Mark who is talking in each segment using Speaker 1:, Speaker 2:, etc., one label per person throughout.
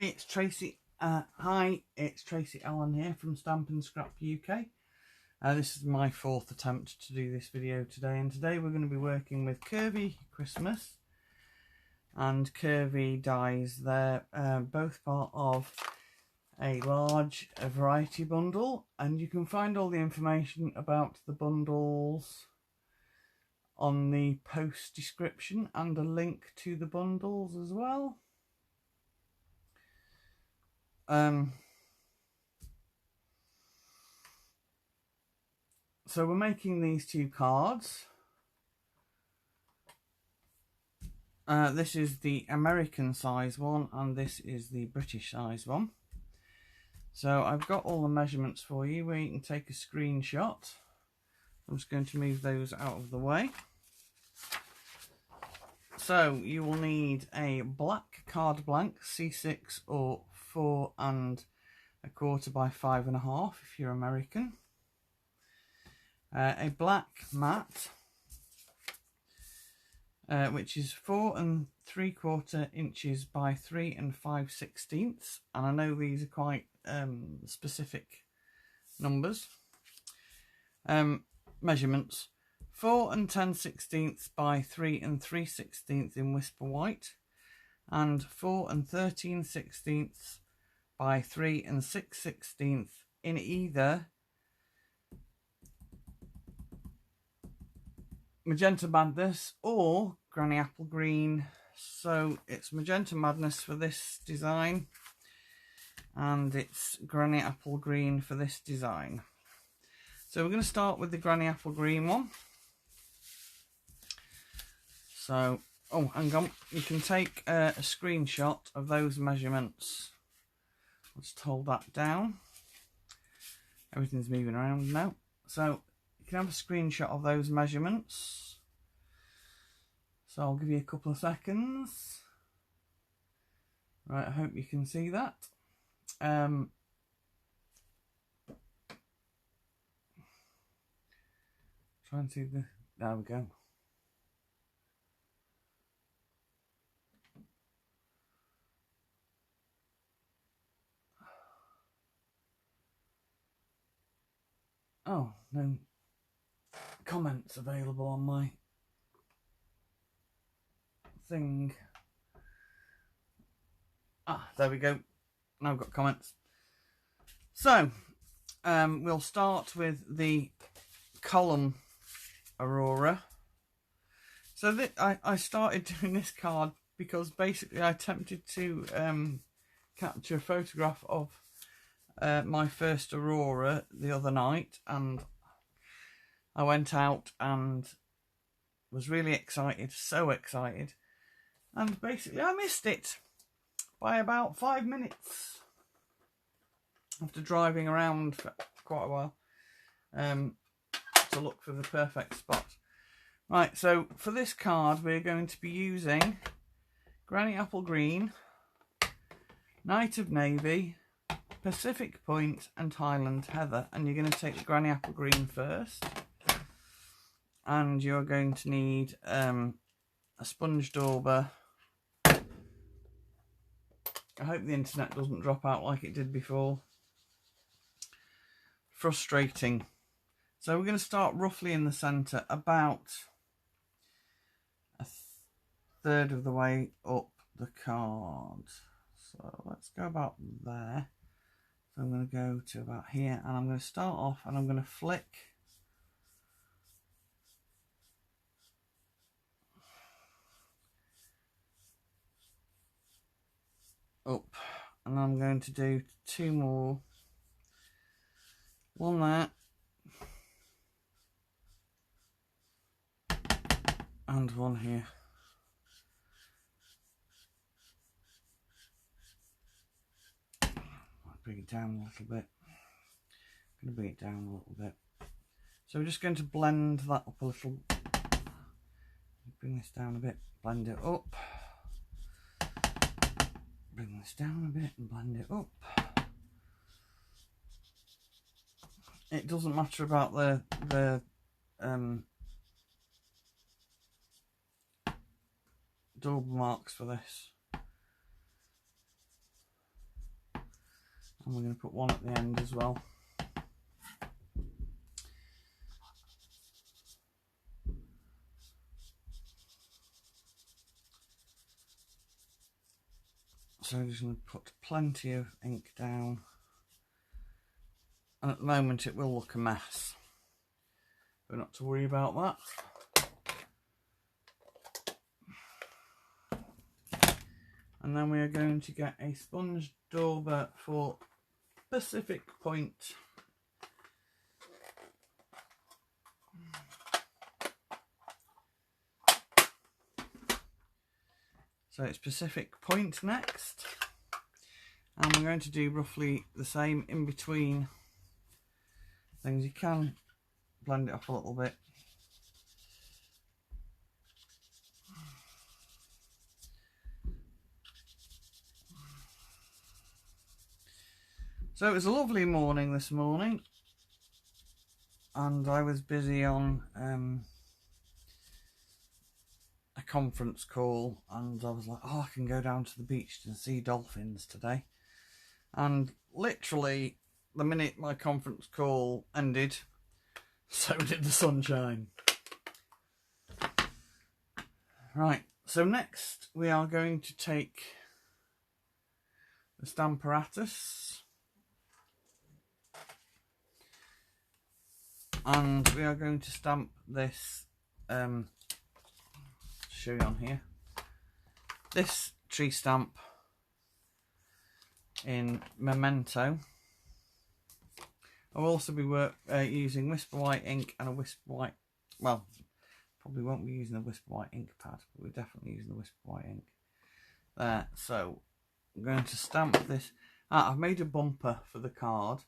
Speaker 1: It's Tracy. Hi, it's Tracy Allen here from Stampin Scrap UK. This is my fourth attempt to do this video today, and today we're going to be working with Curvy Christmas and Curvy dies. They're both part of a large variety bundle, and you can find all the information about the bundles on the post description and a link to the bundles as well. So we're making these two cards. This is the American size one and this is the British size one. So I've got all the measurements for you where you can take a screenshot. I'm just going to move those out of the way. So you will need a black card blank, C6 or 4 1/4 by 5.5 if you're American. A black mat, which is 4 3/4 inches by 3 5/16, and I know these are quite specific numbers. Measurements: 4 10/16 by 3 3/16 in Whisper White, and 4 13/16 by 3 6/16 in either Magenta Madness or Granny Apple Green. So it's Magenta Madness for this design and it's Granny Apple Green for this design. So we're going to start with the Granny Apple Green one. So, oh, hang on, you can take a screenshot of those measurements. Let's hold that down. Everything's moving around now. So you can have a screenshot of those measurements. So I'll give you a couple of seconds. Right, I hope you can see that. Try and see the, there we go. Oh, no comments available on my thing. Ah, there we go. Now I've got comments. So, we'll start with the column Aurora. So I started doing this card because basically I attempted to capture a photograph of my first Aurora the other night, and I went out and was really excited, so excited, and basically I missed it by about 5 minutes after driving around for quite a while to look for the perfect spot. Right, so for this card we're going to be using Granny Apple Green, Night of Navy, Pacific Point and Highland Heather, and you're going to take the Granny Apple Green first, and you're going to need a sponge dauber. I hope the internet doesn't drop out like it did before. Frustrating. So we're going to start roughly in the centre, about a third of the way up the card. So let's go about there. So I'm going to go to about here, and I'm going to start off and I'm going to flick up, and I'm going to do 2 more, one there and one here. Bring it down a little bit. I'm going to bring it down a little bit. So we're just going to blend that up a little. Bring this down a bit, blend it up. Bring this down a bit and blend it up. It doesn't matter about the dauber marks for this. And we're going to put one at the end as well. So I'm just going to put plenty of ink down. And at the moment it will look a mess, but not to worry about that. And then we are going to get a sponge dauber for Pacific Point. So it's Pacific Point next. And we're going to do roughly the same in between things. You can blend it off a little bit. So it was a lovely morning this morning, and I was busy on a conference call, and I was like, oh, I can go down to the beach and see dolphins today. And literally the minute my conference call ended, so did the sunshine. Right, so next we are going to take the Stamparatus, and we are going to stamp this, show you on here, this tree stamp in Memento. I'll also be using Whisper White ink and a Whisper White, well, probably won't be using a Whisper White ink pad, but we're definitely using the Whisper White ink there. So I'm going to stamp this. I've made a bumper for the card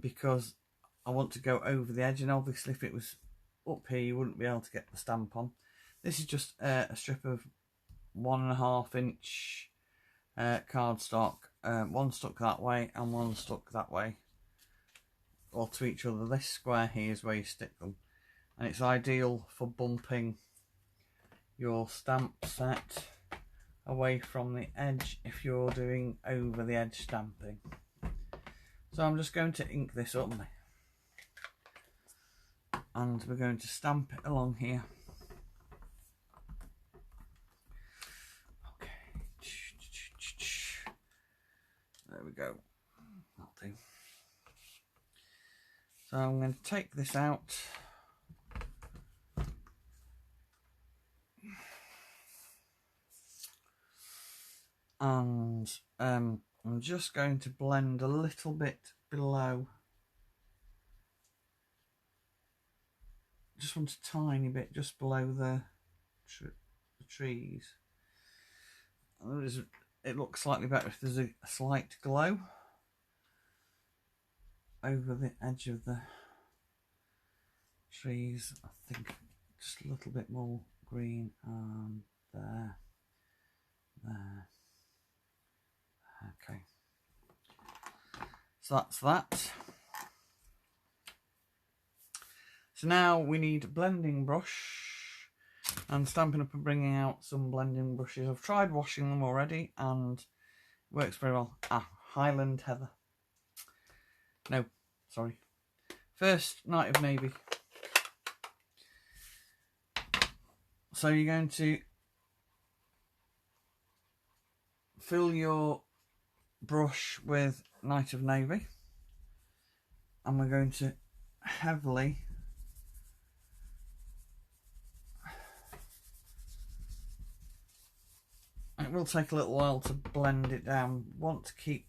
Speaker 1: because I want to go over the edge, and obviously if it was up here you wouldn't be able to get the stamp on. This is just a strip of 1.5 inch cardstock, one stuck that way and one stuck that way, or to each other. This square here is where you stick them, and it's ideal for bumping your stamp set away from the edge if you're doing over the edge stamping. So I'm just going to ink this up, and we're going to stamp it along here. Okay, there we go, that'll do. So I'm going to take this out, and I'm just going to blend a little bit below, just want a tiny bit just below the trees. It looks slightly better if there's a slight glow over the edge of the trees. I think just a little bit more green, and there. Okay, so that's that. So now we need a blending brush, and Stampin' Up and bringing out some blending brushes. I've tried washing them already and it works very well. Highland Heather. No, sorry. First Night of Navy. So you're going to fill your brush with Night of Navy, and we're going to heavily it will take a little while to blend it down. Want to keep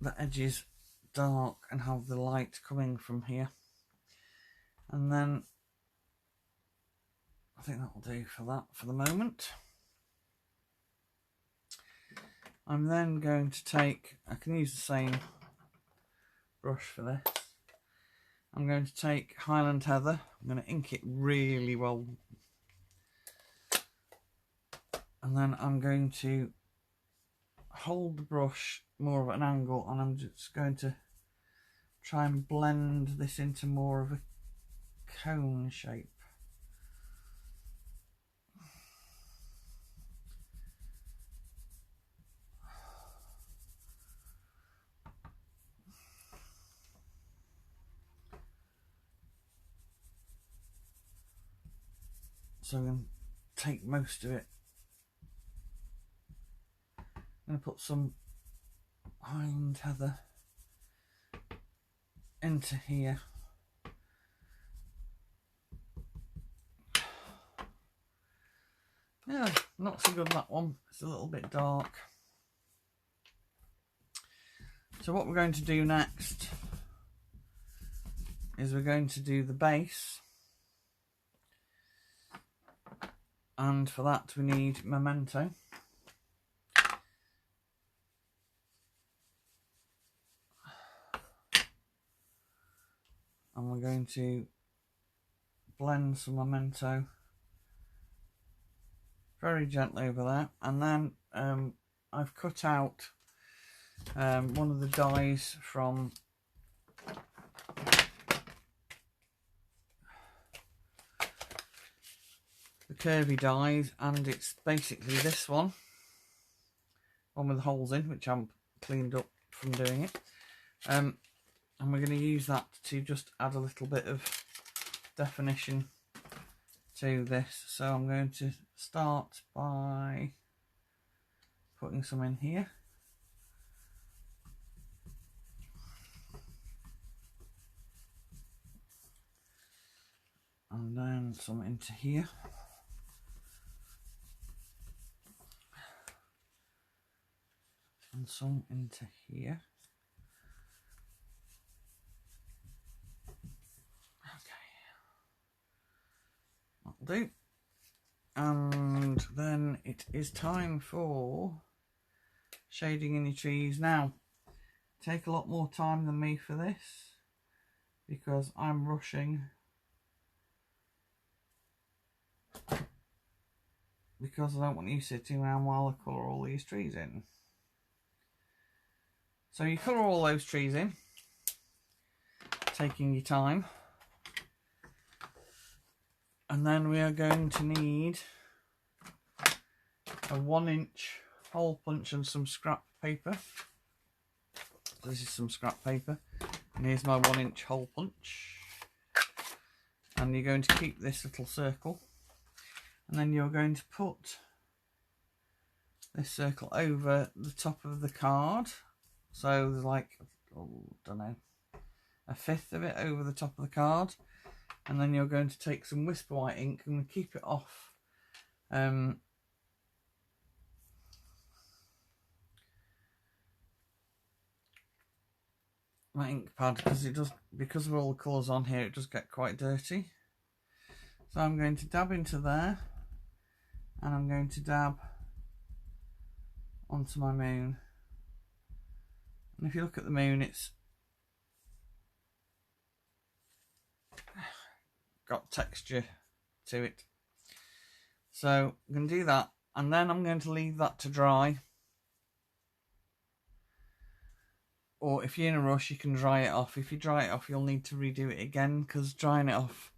Speaker 1: the edges dark and have the light coming from here, and then I think that will do for that for the moment. I'm then going to take, I can use the same brush for this. I'm going to take Highland Heather. I'm going to ink it really well, and then I'm going to hold the brush more at an angle, and I'm just going to try and blend this into more of a cone shape. So I'm going to take most of it. I'm going to put some Highland heather into here. Yeah, not so good, that one. It's a little bit dark. So what we're going to do next is we're going to do the base. And for that we need Magenta. And we're going to blend some Magenta very gently over there. And then I've cut out one of the dies from the curvy dies, and it's basically this one with the holes in, which I'm cleaned up from doing it. And we're going to use that to just add a little bit of definition to this. So I'm going to start by putting some in here. And then some into here. And some into here. That'll do. And then it is time for shading in your trees. Now, take a lot more time than me for this because I'm rushing, because I don't want you sitting around while I colour all these trees in. So you colour all those trees in, taking your time. And then we are going to need a 1-inch hole punch and some scrap paper. This is some scrap paper. And here's my 1-inch hole punch. And you're going to keep this little circle. And then you're going to put this circle over the top of the card. So there's like, oh, don't know, 1/5 of it over the top of the card. And then you're going to take some Whisper White ink and keep it off my ink pad, because it does, because of all the colours on here, it does get quite dirty. So I'm going to dab into there, and I'm going to dab onto my moon. And if you look at the moon, it's got texture to it. So I'm going to do that, and then I'm going to leave that to dry. Or if you're in a rush, you can dry it off. If you dry it off, you'll need to redo it again, because drying it off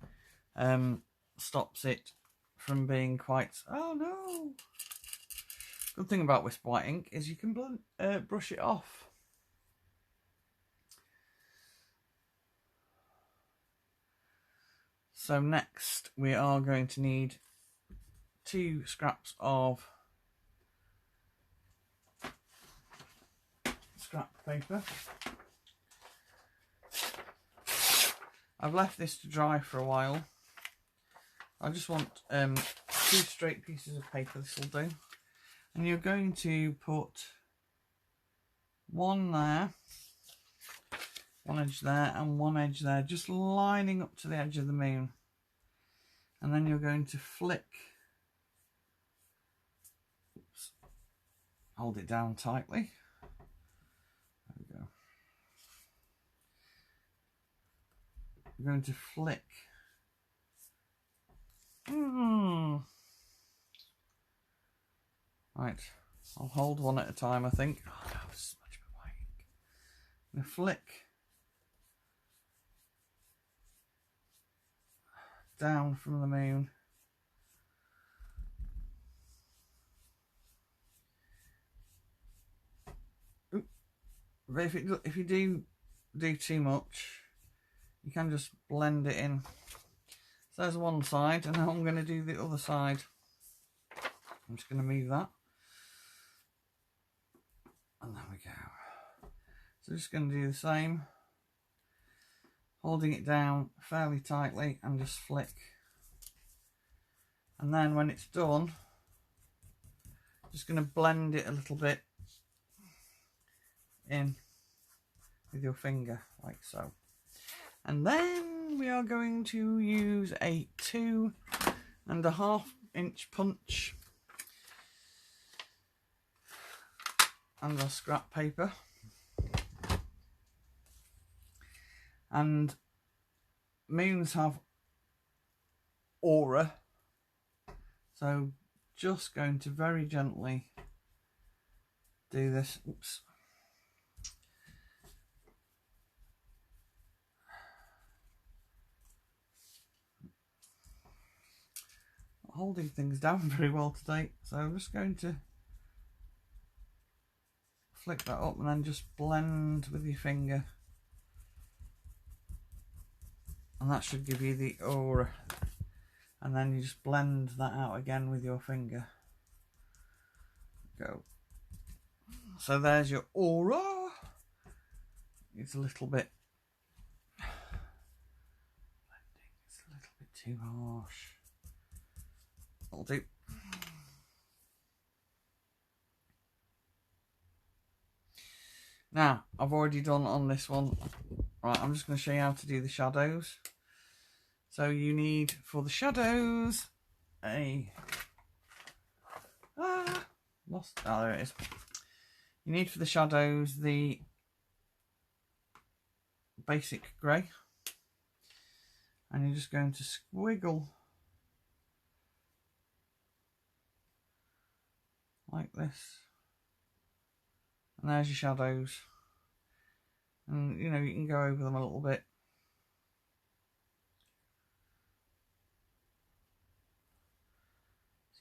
Speaker 1: stops it from being quite... Oh no! Good thing about Whisper White ink is you can brush it off. So next we are going to need 2 scraps of scrap paper. I've left this to dry for a while. I just want 2 straight pieces of paper, this will do. And you're going to put one there, one edge there and one edge there, just lining up to the edge of the moon. And then you're going to flick, oops, hold it down tightly. There we go. You're going to flick. Right, I'll hold one at a time, I think. Oh, that was so much white ink. I'm going to flick down from the moon. Oop. But if you do too much, you can just blend it in. So there's one side, and now I'm going to do the other side. I'm just going to move that. And there we go. So just going to do the same. Holding it down fairly tightly and just flick. And then when it's done, just going to blend it a little bit in with your finger, like so. And then we are going to use a 2.5 inch punch and our scrap paper. And moons have Aurora, so just going to very gently do this. Oops. Not holding things down very well today, so I'm just going to flick that up and then just blend with your finger. And that should give you the Aurora. And then you just blend that out again with your finger. Go. So there's your Aurora. It's a little bit blending. It's a little bit too harsh. That'll do. Now, I've already done on this one. Right, I'm just going to show you how to do the shadows. So you need, for the shadows, there it is. You need for the shadows the basic grey. And you're just going to squiggle like this. And there's your shadows. And you know, you can go over them a little bit.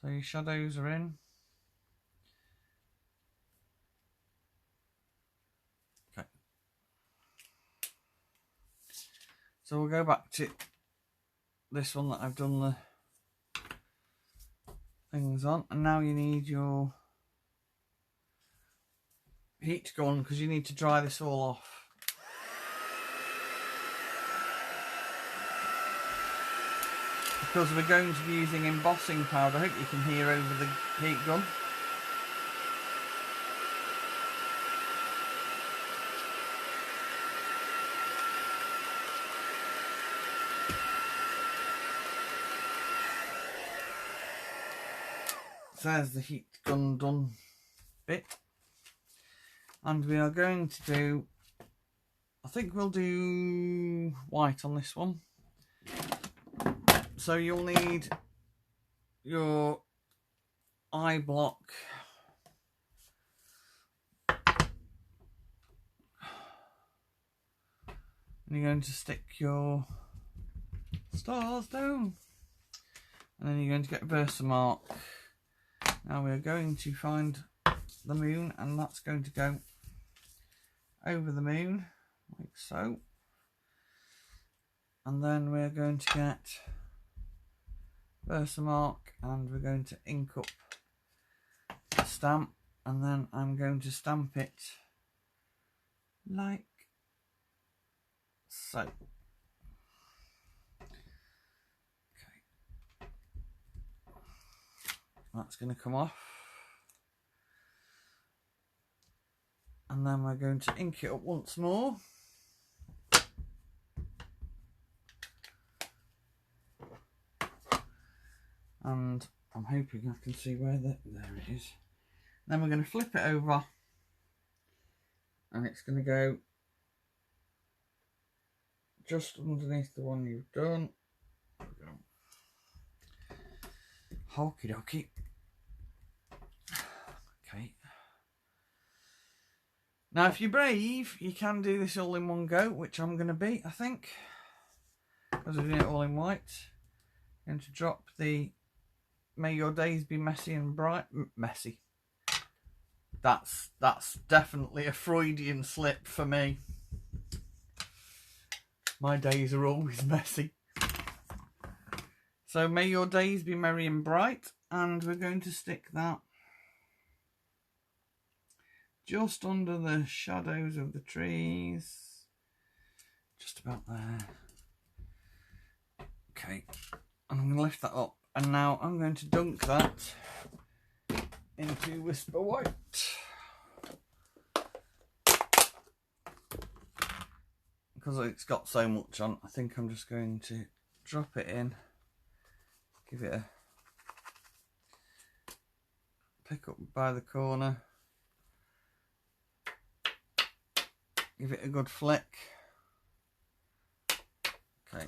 Speaker 1: So your shadows are in. Okay. So we'll go back to this one that I've done the things on. And now you need your heat gun, because you need to dry this all off. Because we're going to be using embossing powder. I hope you can hear over the heat gun. So there's the heat gun done bit. And we are going to do, I think we'll do white on this one. So you'll need your eye block. And you're going to stick your stars down. And then you're going to get Versamark. Now we're going to find the moon, and that's going to go over the moon, like so. And then we're going to get Versamark, and we're going to ink up the stamp, and then I'm going to stamp it like so. Okay, that's going to come off, and then we're going to ink it up once more. And I'm hoping I can see where there it is. Then we're going to flip it over, and it's going to go just underneath the one you've done. There we go. Okie dokie. Okay. Now, if you're brave, you can do this all in one go, which I'm going to be, I think, because we're doing it all in white. I'm going to drop the "May your days be messy and bright." Messy. That's definitely a Freudian slip for me. My days are always messy. So may your days be merry and bright, and we're going to stick that just under the shadows of the trees, just about there. Okay, and I'm going to lift that up, and now I'm going to dunk that into Whisper White. Because it's got so much on, I think I'm just going to drop it in, give it a pick up by the corner, give it a good flick. Okay.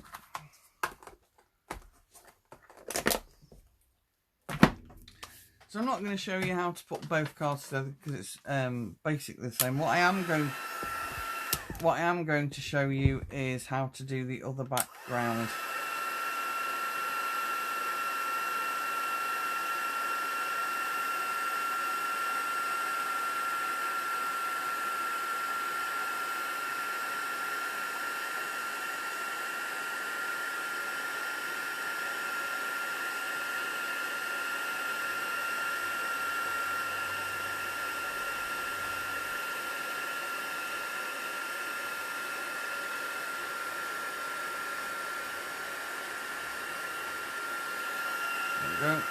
Speaker 1: So I'm not going to show you how to put both cards together because it's basically the same. What I am going to show you is how to do the other background. Go.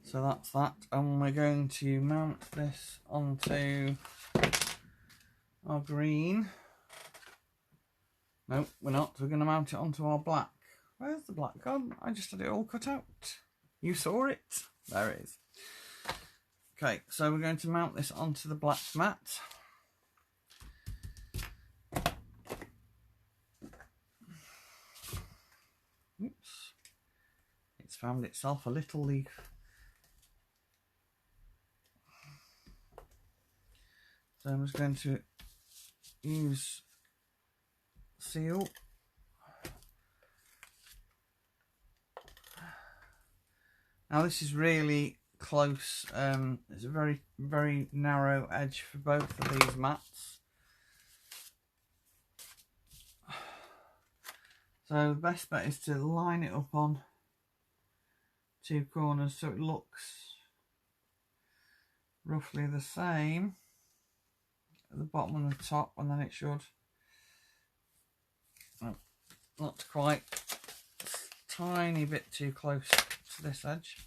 Speaker 1: So that's that, and we're going to mount this onto our green. No, we're not. We're going to mount it onto our black. Where's the black gone? I just had it all cut out. You saw it? There it is. Okay, so we're going to mount this onto the black mat. Oops, it's found itself a little leaf. So I'm just going to use seal. Now this is really close. It's a very, very narrow edge for both of these mats. So the best bet is to line it up on two corners so it looks roughly the same at the bottom and the top, and then it should, oh, not quite, tiny bit too close to this edge.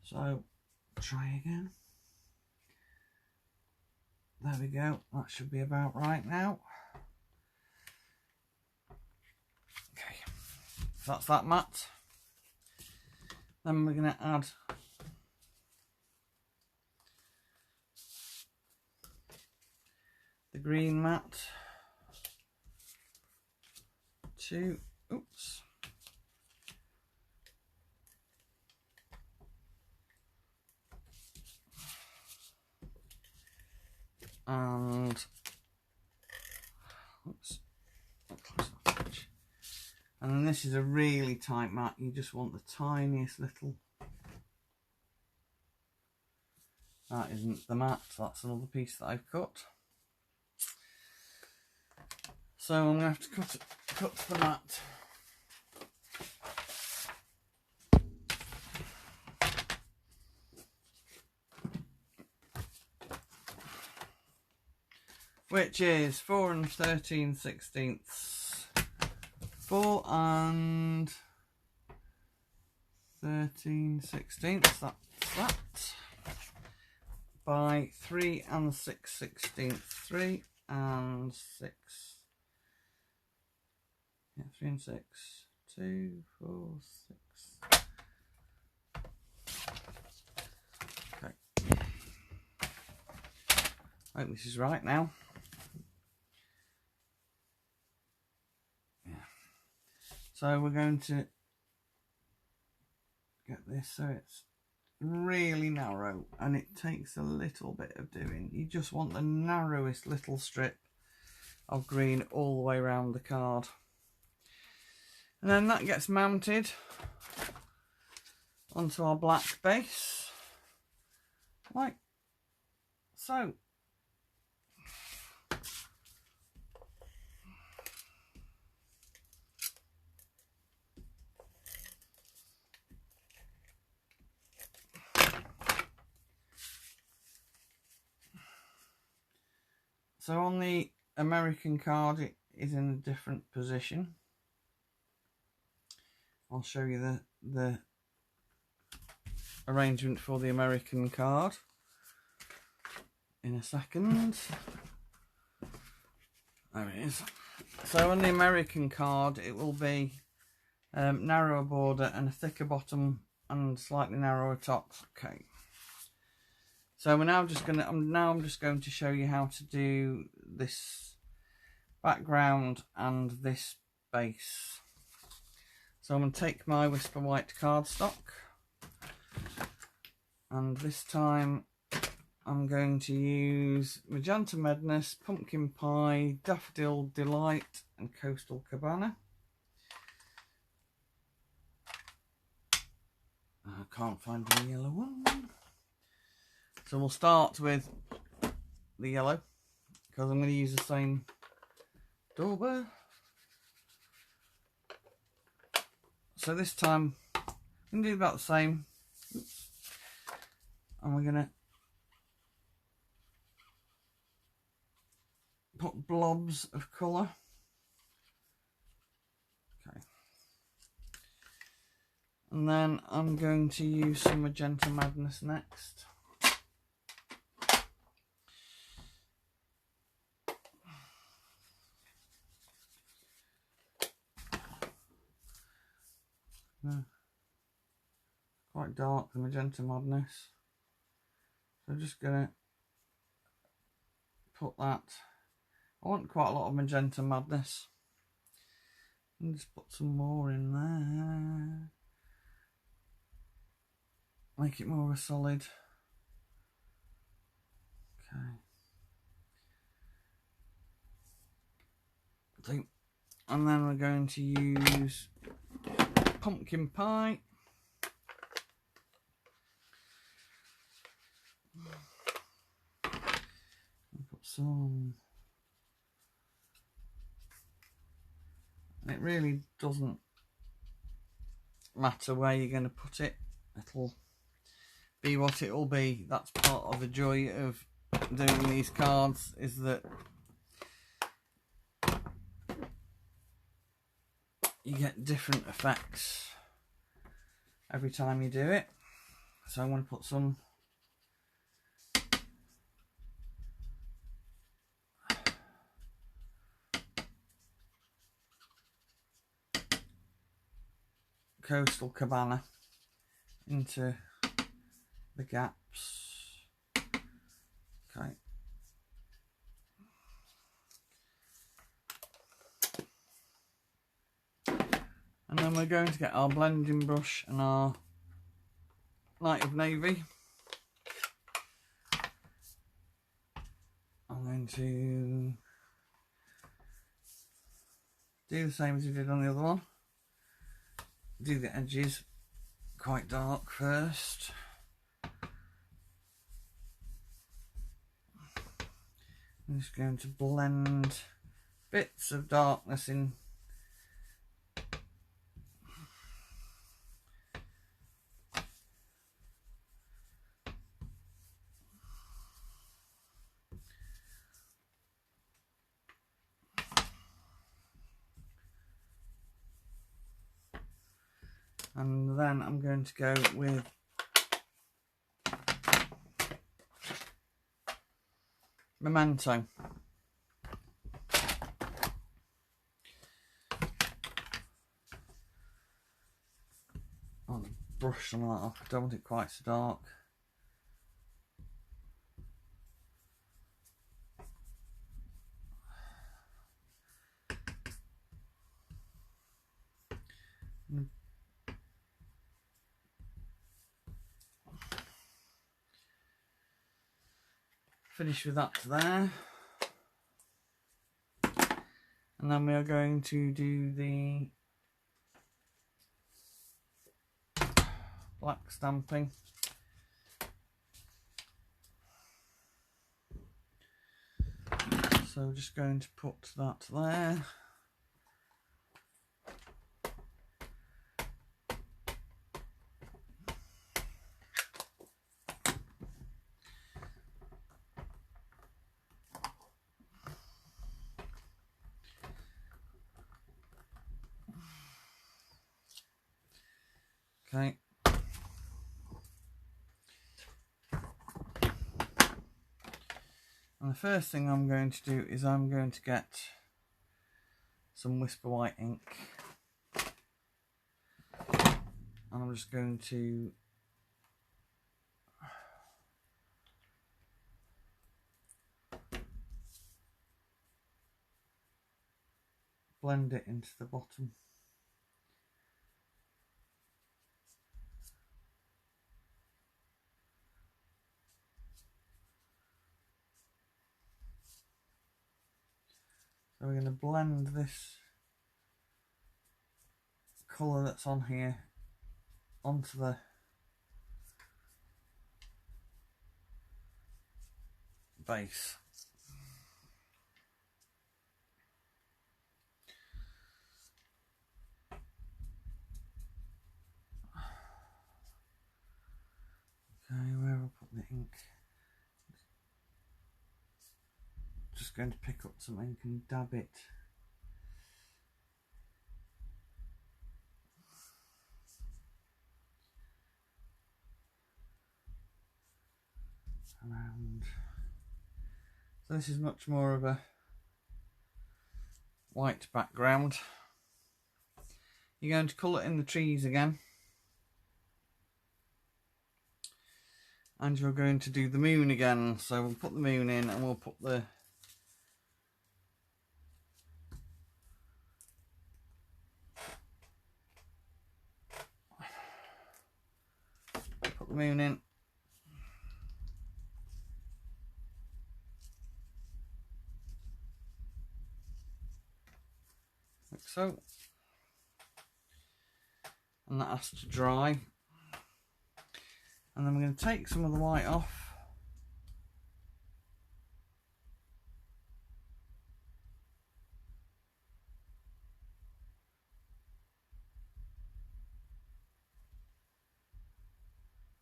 Speaker 1: So try again. There we go, that should be about right now. Okay, so that's that mat. Then we're going to add the green mat to, oops, and oops, and then this is a really tight mat. You just want the tiniest little, that isn't the mat, that's another piece that I've cut. So I'm going to have to cut the mat. Which is 4 13/16. 4 13/16, that's that. By 3 6/16. 3 and 6. Yeah, 3 and 6. 2, 4, 6. Okay. I hope this is right now. Yeah. So we're going to get this so it's really narrow, and it takes a little bit of doing. You just want the narrowest little strip of green all the way around the card. And then that gets mounted onto our black base, like so. So on the American card, it is in a different position. I'll show you the arrangement for the American card in a second. There it is. So on the American card, it will be narrower border and a thicker bottom and slightly narrower top. Okay. So we're now just I'm just going to show you how to do this background and this base. So I'm going to take my Whisper White cardstock, and this time I'm going to use Magenta Madness, Pumpkin Pie, Daffodil Delight and Coastal Cabana. I can't find the yellow one. So we'll start with the yellow, because I'm going to use the same dauber. So this time I'm going to do about the same. Oops. And we're going to put blobs of colour. Okay. And then I'm going to use some Magenta Madness next. Quite dark, the Magenta Madness. So I'm just going to put that. I want quite a lot of Magenta Madness. And just put some more in there. Make it more of a solid. Okay. And then we're going to use Pumpkin Pie. Put some. And it really doesn't matter where you're going to put it. It'll be what it will be. That's part of the joy of doing these cards, is that you get different effects every time you do it. So I'm going to put some Coastal Cabana into the gaps. Okay. And then we're going to get our blending brush and our light of navy. I'm going to do the same as we did on the other one. Do the edges quite dark first. I'm just going to blend bits of darkness in. And then I'm going to go with Memento. I'll brush some of that off. I don't want it quite so dark. Finish with that there. And then we are going to do the black stamping. So we're just going to put that there. Okay. And the first thing I'm going to do is I'm going to get some Whisper White ink. And I'm just going to blend it into the bottom. So we're going to blend this colour that's on here onto the base. Okay, where have I put the ink? Just going to pick up some ink and dab it around. So this is much more of a white background. You're going to colour in the trees again. And you're going to do the moon again. So we'll put the moon in and we'll put the moon in. Like so. And that has to dry. And then we're going to take some of the white off.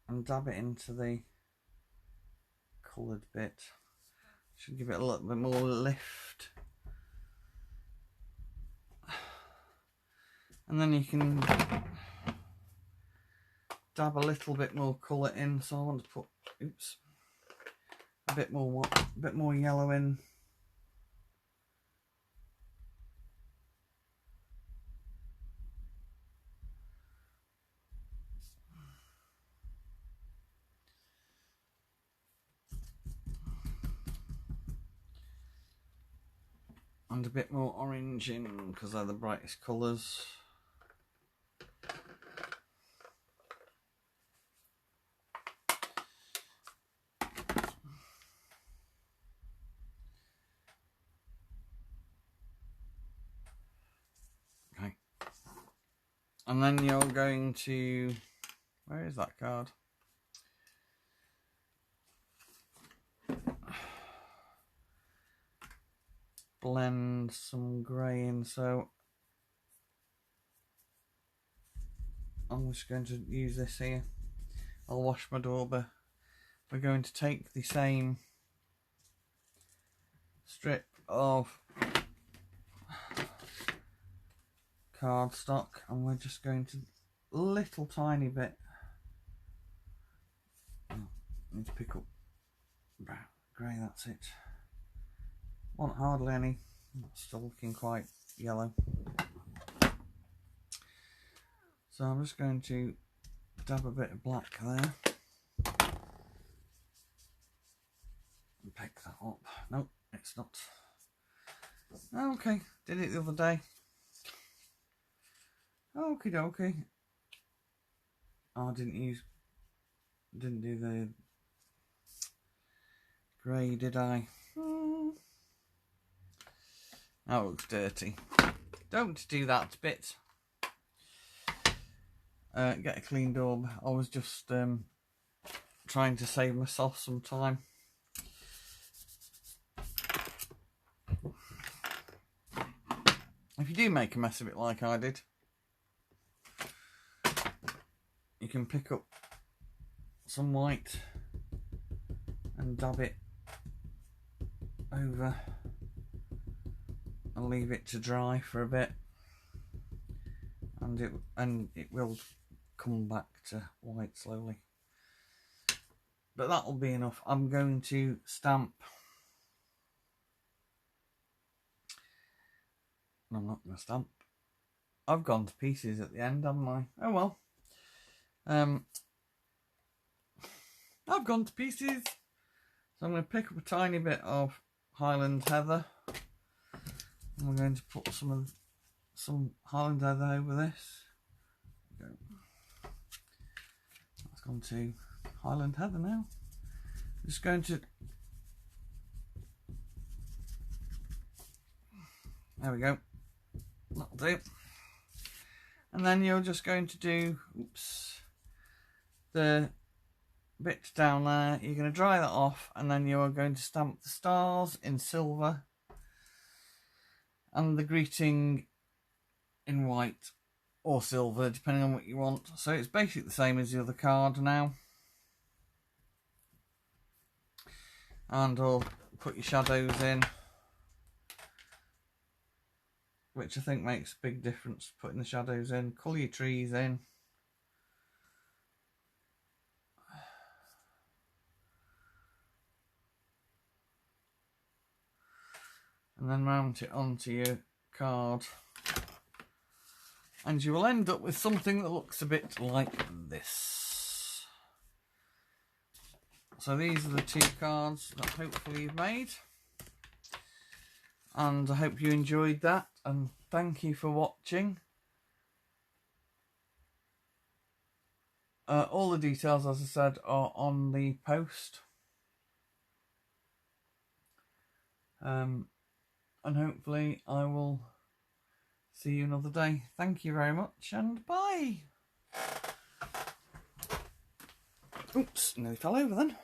Speaker 1: And dab it into the coloured bit. Should give it a little bit more lift. And then you can dab a little bit more colour in. So I want to put, oops, a bit more yellow in. And a bit more orange in because they're the brightest colours. Okay. And then you're going to, where is that card? Blend some grey in, so I'm just going to use this here. I'll wash my dauber. We're going to take the same strip of cardstock and we're just going to little tiny bit. I need to pick up brown, grey, that's it. Want hardly any, still looking quite yellow. So I'm just going to dab a bit of black there. And pick that up. Nope, it's not. Okay, did it the other day. Okie dokie. Oh, I didn't do the grey, did I? That looks dirty. Don't do that bit. Get a clean daub. I was just trying to save myself some time. If you do make a mess of it like I did, you can pick up some white and dab it over and leave it to dry for a bit, and it will come back to white slowly. But that'll be enough. I'm going to stamp. No, I'm not going to stamp. I've gone to pieces at the end, haven't I? Oh well. I've gone to pieces. So I'm going to pick up a tiny bit of Highland heather. And we're going to put some Highland heather over this. There we go. That's gone to Highland heather now. I'm just going to. There we go. That'll do. And then you're just going to do, the bit down there. You're going to dry that off, and then you're going to stamp the stars in silver and the greeting in white or silver, depending on what you want. So it's basically the same as the other card now. And I'll put your shadows in, which I think makes a big difference, putting the shadows in. Colour your trees in. And then mount it onto your card. And you will end up with something that looks a bit like this. So these are the 2 cards that hopefully you've made. And I hope you enjoyed that, and thank you for watching. All the details, as I said, are on the post. And hopefully I will see you another day. Thank you very much, and bye. Oops, nearly fell over then.